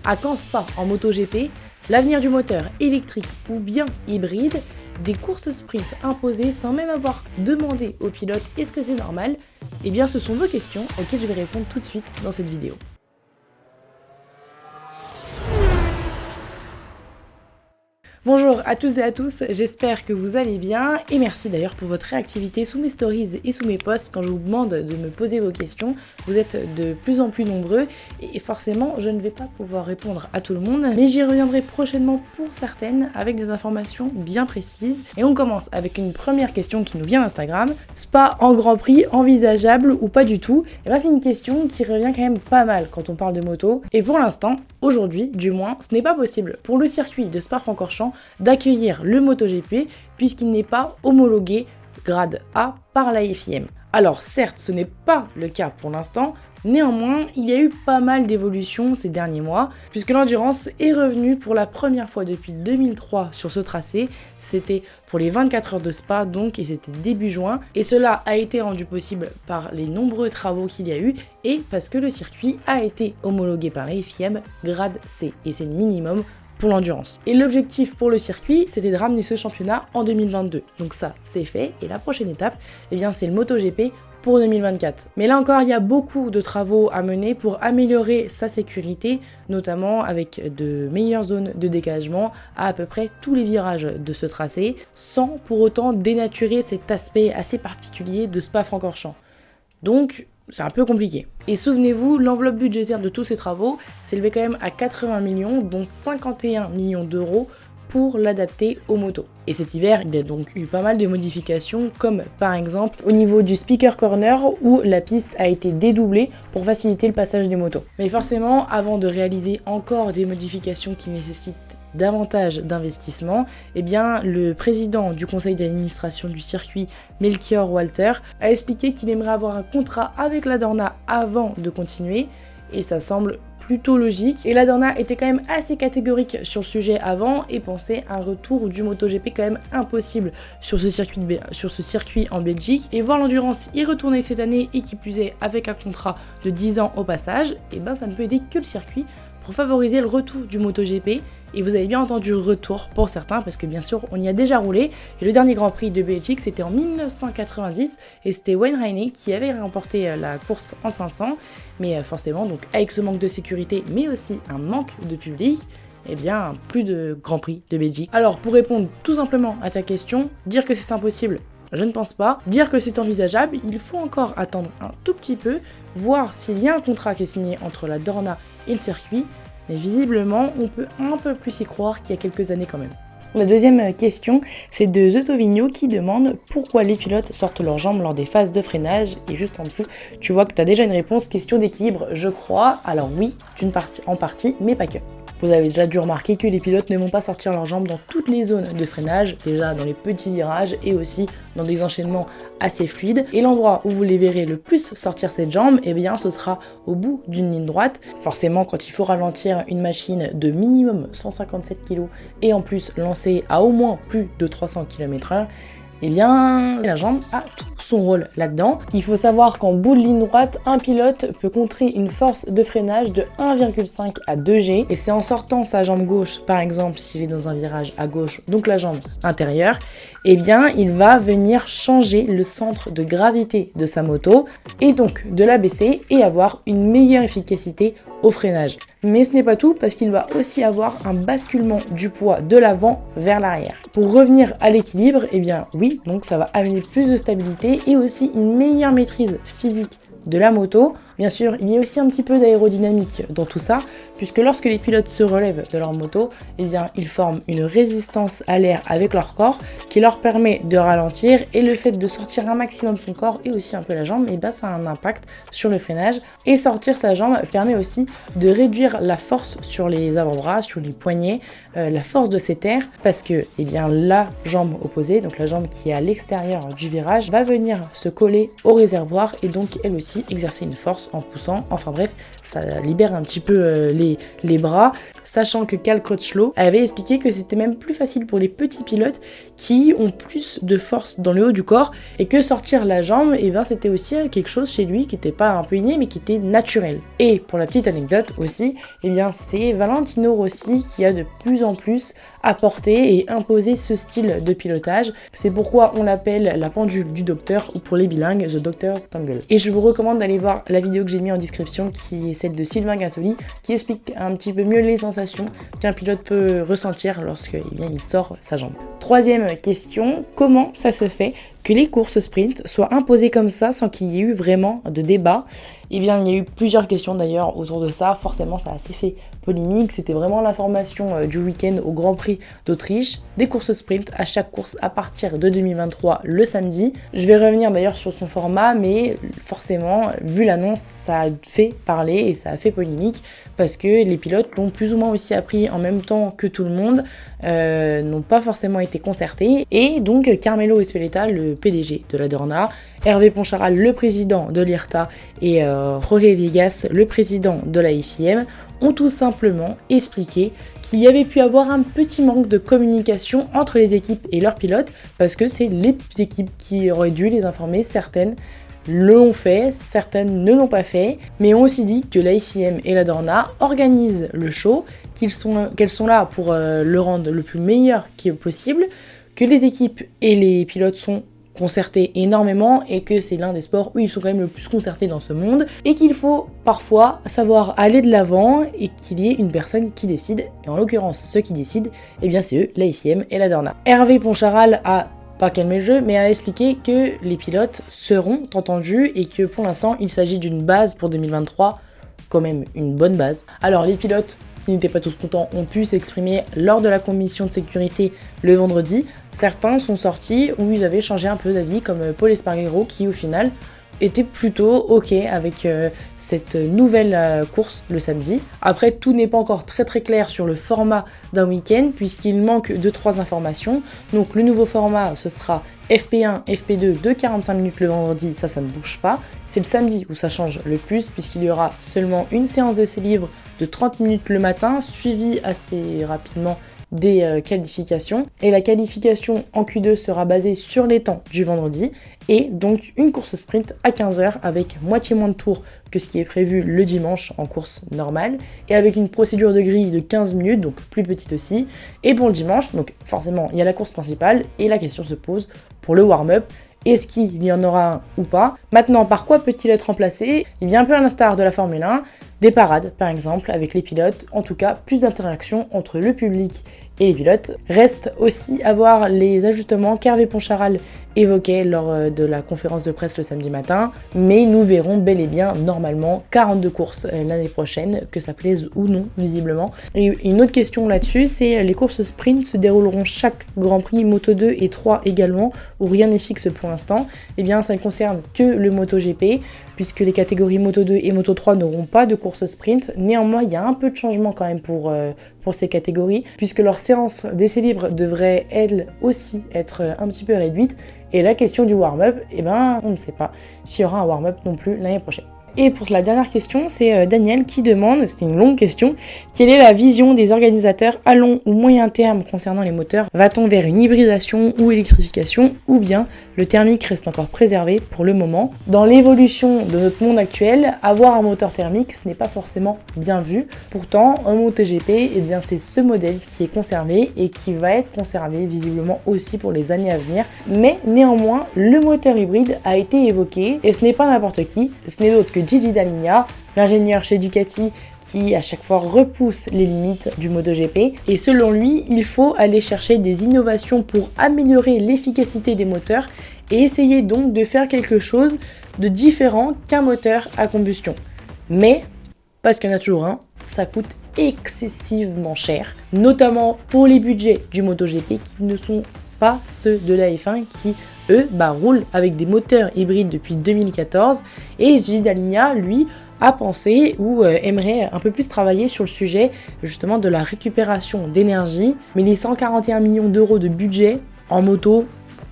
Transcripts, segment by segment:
À quand Spa en MotoGP? L'avenir du moteur électrique ou bien hybride? Des courses sprint imposées sans même avoir demandé aux pilotes est-ce que c'est normal? Eh bien ce sont vos questions auxquelles je vais répondre tout de suite dans cette vidéo. Bonjour à toutes et à tous, j'espère que vous allez bien et merci d'ailleurs pour votre réactivité sous mes stories et sous mes posts quand je vous demande de me poser vos questions. Vous êtes de plus en plus nombreux et forcément je ne vais pas pouvoir répondre à tout le monde, mais j'y reviendrai prochainement pour certaines avec des informations bien précises. Et on commence avec une première question qui nous vient d'Instagram. Spa en Grand Prix envisageable ou pas du tout? Et bien c'est une question qui revient quand même pas mal quand on parle de moto et pour l'instant, aujourd'hui du moins, ce n'est pas possible pour le circuit de Spa-Francorchamps d'accueillir le MotoGP puisqu'il n'est pas homologué grade A par la FIM. Alors certes, ce n'est pas le cas pour l'instant, néanmoins, il y a eu pas mal d'évolutions ces derniers mois puisque l'endurance est revenue pour la première fois depuis 2003 sur ce tracé. C'était pour les 24 heures de Spa donc et c'était début juin et cela a été rendu possible par les nombreux travaux qu'il y a eu et parce que le circuit a été homologué par la FIM grade C et c'est le minimum pour l'endurance. Et l'objectif pour le circuit, c'était de ramener ce championnat en 2022. Donc ça, c'est fait. Et la prochaine étape, eh bien, c'est le MotoGP pour 2024. Mais là encore, il y a beaucoup de travaux à mener pour améliorer sa sécurité, notamment avec de meilleures zones de dégagement à peu près tous les virages de ce tracé, sans pour autant dénaturer cet aspect assez particulier de Spa-Francorchamps. Donc, c'est un peu compliqué. Et souvenez-vous, l'enveloppe budgétaire de tous ces travaux s'élevait quand même à 80 millions, dont 51 millions d'euros pour l'adapter aux motos. Et cet hiver, il y a donc eu pas mal de modifications, comme par exemple au niveau du speaker corner où la piste a été dédoublée pour faciliter le passage des motos. Mais forcément, avant de réaliser encore des modifications qui nécessitent davantage d'investissement, eh bien le président du conseil d'administration du circuit, Melchior Walter, a expliqué qu'il aimerait avoir un contrat avec la Dorna avant de continuer, et ça semble plutôt logique. Et la Dorna était quand même assez catégorique sur le sujet avant et pensait un retour du MotoGP quand même impossible sur ce circuit en Belgique. Et voir l'endurance y retourner cette année et qui plus est avec un contrat de 10 ans au passage, eh ben ça ne peut aider que le circuit pour favoriser le retour du MotoGP. Et vous avez bien entendu retour pour certains parce que bien sûr on y a déjà roulé et le dernier Grand Prix de Belgique c'était en 1990 et c'était Wayne Rainey qui avait remporté la course en 500, mais forcément donc avec ce manque de sécurité mais aussi un manque de public, eh bien plus de Grand Prix de Belgique. Alors pour répondre tout simplement à ta question, dire que c'est impossible, je ne pense pas. Dire que c'est envisageable, il faut encore attendre un tout petit peu, voir s'il y a un contrat qui est signé entre la Dorna et le circuit. Mais visiblement, on peut un peu plus y croire qu'il y a quelques années quand même. La deuxième question, c'est de The Tovigno qui demande pourquoi les pilotes sortent leurs jambes lors des phases de freinage. Et juste en dessous, tu vois que tu as déjà une réponse, question d'équilibre, je crois. Alors oui, en partie, mais pas que. Vous avez déjà dû remarquer que les pilotes ne vont pas sortir leurs jambes dans toutes les zones de freinage, déjà dans les petits virages et aussi dans des enchaînements assez fluides. Et l'endroit où vous les verrez le plus sortir cette jambe, eh bien ce sera au bout d'une ligne droite. Forcément, quand il faut ralentir une machine de minimum 157 kg et en plus lancer à au moins plus de 300 km/h, eh bien, la jambe a tout son rôle là-dedans. Il faut savoir qu'en bout de ligne droite, un pilote peut contrer une force de freinage de 1,5 à 2 G. Et c'est en sortant sa jambe gauche, par exemple, s'il est dans un virage à gauche, donc la jambe intérieure, eh bien, il va venir changer le centre de gravité de sa moto et donc de la baisser et avoir une meilleure efficacité au freinage. Mais ce n'est pas tout parce qu'il va aussi avoir un basculement du poids de l'avant vers l'arrière. Pour revenir à l'équilibre, eh bien oui, donc ça va amener plus de stabilité et aussi une meilleure maîtrise physique de la moto. Bien sûr, il y a aussi un petit peu d'aérodynamique dans tout ça, puisque lorsque les pilotes se relèvent de leur moto, eh bien, ils forment une résistance à l'air avec leur corps qui leur permet de ralentir et le fait de sortir un maximum son corps et aussi un peu la jambe, eh bien, ça a un impact sur le freinage. Et sortir sa jambe permet aussi de réduire la force sur les avant-bras, sur les poignets, la force de ses terres, parce que eh bien, la jambe opposée, donc la jambe qui est à l'extérieur du virage, va venir se coller au réservoir et donc elle aussi exercer une force course en poussant. Enfin bref, ça libère un petit peu les bras, sachant que Cal Crutchlow avait expliqué que c'était même plus facile pour les petits pilotes qui ont plus de force dans le haut du corps et que sortir la jambe, et ben c'était aussi quelque chose chez lui qui n'était pas un peu inné mais qui était naturel. Et pour la petite anecdote aussi, et bien c'est Valentino Rossi qui a de plus en plus apporté et imposé ce style de pilotage. C'est pourquoi on l'appelle la pendule du docteur, ou pour les bilingues, The Doctor's Tangle. Et je vous recommande d'aller voir la vidéo que j'ai mis en description, qui est celle de Sylvain Gattoli, qui explique un petit peu mieux les sensations qu'un pilote peut ressentir lorsque il sort sa jambe. Troisième question, comment ça se fait que les courses sprint soient imposées comme ça sans qu'il y ait eu vraiment de débat? Eh bien, il y a eu plusieurs questions d'ailleurs autour de ça. Forcément, ça a assez fait polémique. C'était vraiment l'information du week-end au Grand Prix d'Autriche. Des courses sprint à chaque course à partir de 2023 le samedi. Je vais revenir d'ailleurs sur son format, mais forcément, vu l'annonce, ça a fait parler et ça a fait polémique parce que les pilotes l'ont plus ou moins aussi appris en même temps que tout le monde, n'ont pas forcément été concertés. Et donc, Carmelo Ezpeleta, le PDG de la Dorna, Hervé Poncharal, le président de l'IRTA, et Jorge Viegas, le président de la FIM, ont tout simplement expliqué qu'il y avait pu avoir un petit manque de communication entre les équipes et leurs pilotes, parce que c'est les équipes qui auraient dû les informer. Certaines l'ont fait, certaines ne l'ont pas fait, mais ont aussi dit que la FIM et la Dorna organisent le show, qu'elles sont là pour le rendre le plus meilleur qui est possible, que les équipes et les pilotes sont concertés énormément et que c'est l'un des sports où ils sont quand même le plus concertés dans ce monde et qu'il faut parfois savoir aller de l'avant et qu'il y ait une personne qui décide. Et en l'occurrence, ceux qui décident, eh bien c'est eux, la FIM et la Dorna. Hervé Poncharal a pas calmé le jeu, mais a expliqué que les pilotes seront entendus et que pour l'instant, il s'agit d'une base pour 2023, quand même une bonne base. Alors les pilotes qui n'étaient pas tous contents ont pu s'exprimer lors de la commission de sécurité le vendredi. Certains sont sortis où ils avaient changé un peu d'avis, comme Paul Espargaro qui au final était plutôt ok avec cette nouvelle course le samedi. Après, tout n'est pas encore très clair sur le format d'un week-end puisqu'il manque 2-3 informations. Donc le nouveau format, ce sera FP1, FP2 de 45 minutes le vendredi, ça ne bouge pas. C'est le samedi où ça change le plus puisqu'il y aura seulement une séance d'essai libre de 30 minutes le matin, suivie assez rapidement des qualifications. Et la qualification en Q2 sera basée sur les temps du vendredi et donc une course sprint à 15h avec moitié moins de tours que ce qui est prévu le dimanche en course normale et avec une procédure de grille de 15 minutes, donc plus petite aussi. Et pour le dimanche, donc forcément il y a la course principale et la question se pose pour le warm-up. Est-ce qu'il y en aura un ou pas? Maintenant, par quoi peut-il être remplacé? Il y a un peu à l'instar de la Formule 1, des parades par exemple avec les pilotes, en tout cas plus d'interactions entre le public et les pilotes. Reste aussi à voir les ajustements qu'Hervé Poncharal évoquait lors de la conférence de presse le samedi matin, mais nous verrons bel et bien normalement 42 courses l'année prochaine, que ça plaise ou non visiblement. Et une autre question là-dessus, c'est les courses sprint se dérouleront chaque Grand Prix Moto 2 et 3 également, où rien n'est fixe pour l'instant. Eh bien ça ne concerne que le MotoGP, puisque les catégories Moto 2 et Moto 3 n'auront pas de course sprint. Néanmoins, il y a un peu de changement quand même pour ces catégories, puisque leur séance d'essai libre devrait, elle aussi, être un petit peu réduite. Et la question du warm-up, eh ben, on ne sait pas s'il y aura un warm-up non plus l'année prochaine. Et pour la dernière question, c'est Daniel qui demande, c'est une longue question, quelle est la vision des organisateurs à long ou moyen terme concernant les moteurs? Va-t-on vers une hybridation ou électrification, ou bien le thermique reste encore préservé pour le moment? Dans l'évolution de notre monde actuel, avoir un moteur thermique, ce n'est pas forcément bien vu. Pourtant, en MotoGP, eh bien, c'est ce modèle qui est conservé et qui va être conservé visiblement aussi pour les années à venir. Mais néanmoins, le moteur hybride a été évoqué et ce n'est pas n'importe qui, ce n'est d'autre que Gigi Dall'Igna, l'ingénieur chez Ducati qui à chaque fois repousse les limites du MotoGP. Et selon lui, il faut aller chercher des innovations pour améliorer l'efficacité des moteurs et essayer donc de faire quelque chose de différent qu'un moteur à combustion. Mais, parce qu'il y en a toujours un, ça coûte excessivement cher, notamment pour les budgets du MotoGP qui ne sont pas ceux de la F1 qui, eux, roulent avec des moteurs hybrides depuis 2014. Et Gigi Dall'Igna, lui, a pensé ou aimerait un peu plus travailler sur le sujet justement de la récupération d'énergie. Mais les 141 millions d'euros de budget en moto,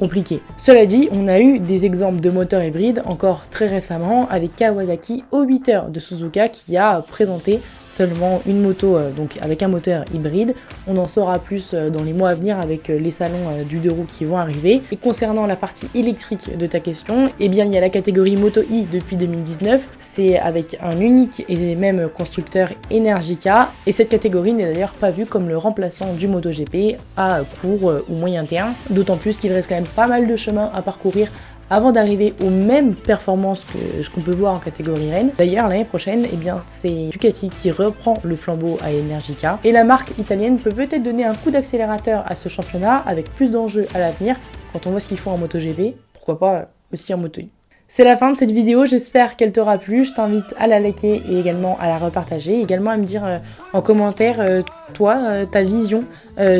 compliqué. Cela dit, on a eu des exemples de moteurs hybrides encore très récemment avec Kawasaki O8 de Suzuka qui a présenté seulement une moto donc avec un moteur hybride. On en saura plus dans les mois à venir avec les salons du 2 roues qui vont arriver. Et concernant la partie électrique de ta question, eh bien il y a la catégorie Moto E depuis 2019, c'est avec un unique et même constructeur Energica, et cette catégorie n'est d'ailleurs pas vue comme le remplaçant du MotoGP à court ou moyen terme, d'autant plus qu'il reste quand même pas mal de chemin à parcourir avant d'arriver aux mêmes performances que ce qu'on peut voir en catégorie Rennes. D'ailleurs, l'année prochaine, eh bien, c'est Ducati qui reprend le flambeau à Energica. Et la marque italienne peut peut-être donner un coup d'accélérateur à ce championnat avec plus d'enjeux à l'avenir. Quand on voit ce qu'ils font en MotoGP, pourquoi pas aussi en Moto E. C'est la fin de cette vidéo, j'espère qu'elle t'aura plu. Je t'invite à la liker et également à la repartager. Également à me dire en commentaire, toi, ta vision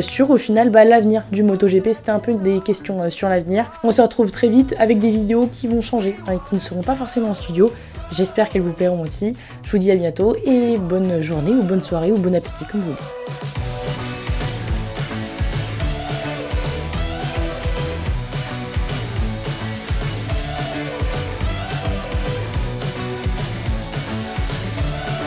sur au final l'avenir du MotoGP. C'était un peu des questions sur l'avenir. On se retrouve très vite avec des vidéos qui vont changer, qui ne seront pas forcément en studio. J'espère qu'elles vous plairont aussi. Je vous dis à bientôt et bonne journée ou bonne soirée ou bon appétit comme vous voulez.